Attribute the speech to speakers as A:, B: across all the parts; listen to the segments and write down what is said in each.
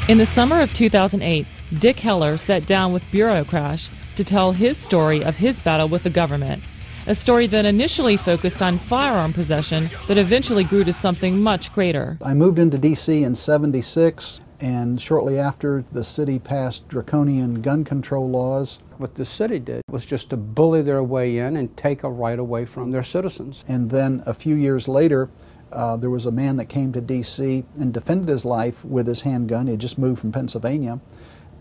A: In the summer of 2008, Dick Heller sat down with Bureaucrash to tell his story of his battle with the government. A story that initially focused on firearm possession, but eventually grew to something much greater.
B: I moved into D.C. in '76, and shortly after, the city passed draconian gun control laws.
C: What the city did was just to bully their way in and take a right away from their citizens.
B: And then a few years later, there was a man that came to D.C. and defended his life with his handgun. He had just moved from Pennsylvania,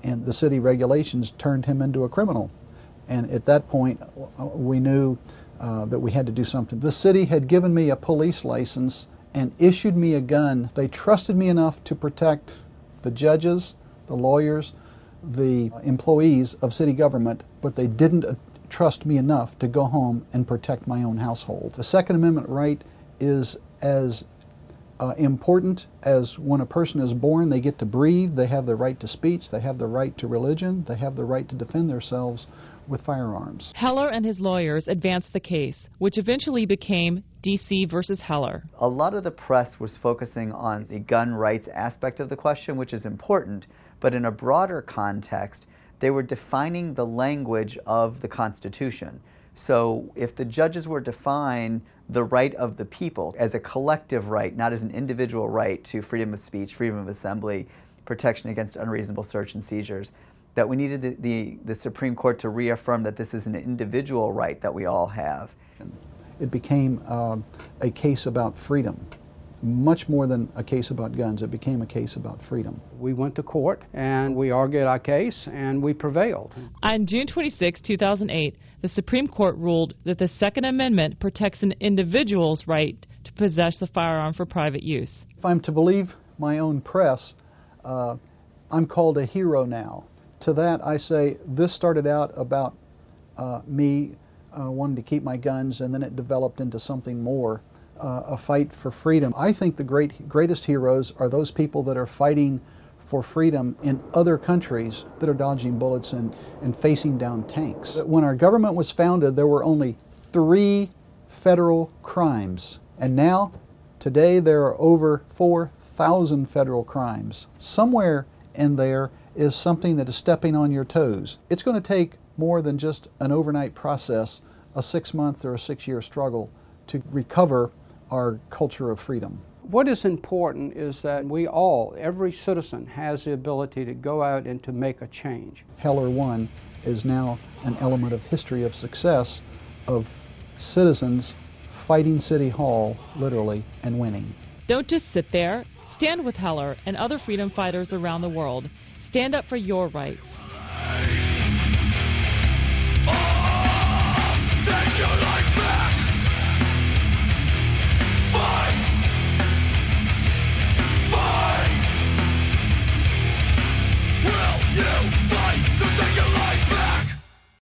B: and the city regulations turned him into a criminal. And at that point, we knew that we had to do something. The city had given me a police license and issued me a gun. They trusted me enough to protect the judges, the lawyers, the employees of city government, but they didn't trust me enough to go home and protect my own household. The Second Amendment right is as important as when a person is born. They get to breathe, they have the right to speech, they have the right to religion, they have the right to defend themselves with firearms.
A: Heller and his lawyers advanced the case, which eventually became D.C. versus Heller.
D: A lot of the press was focusing on the gun rights aspect of the question, which is important, but in a broader context, they were defining the language of the Constitution. So if the judges were to define the right of the people as a collective right, not as an individual right to freedom of speech, freedom of assembly, protection against unreasonable search and seizures, that we needed the Supreme Court to reaffirm that this is an individual right that we all have.
B: It became a case about freedom. Much more than a case about guns, it became a case about freedom.
C: We went to court and we argued our case and we prevailed.
A: On June 26, 2008, the Supreme Court ruled that the Second Amendment protects an individual's right to possess a firearm for private use.
B: If I'm to believe my own press, I'm called a hero now. To that I say, this started out about me wanting to keep my guns, and then it developed into something more. A fight for freedom. I think the greatest heroes are those people that are fighting for freedom in other countries that are dodging bullets and facing down tanks. When our government was founded, there were only 3 federal crimes, and now, today, there are over 4,000 federal crimes. Somewhere in there is something that is stepping on your toes. It's going to take more than just an overnight process, a 6-month or a 6-year struggle to recover our culture of freedom.
C: What is important is that we all, every citizen, has the ability to go out and to make a change.
B: Heller 1 is now an element of history of success of citizens fighting City Hall, literally, and winning.
A: Don't just sit there. Stand with Heller and other freedom fighters around the world. Stand up for your rights.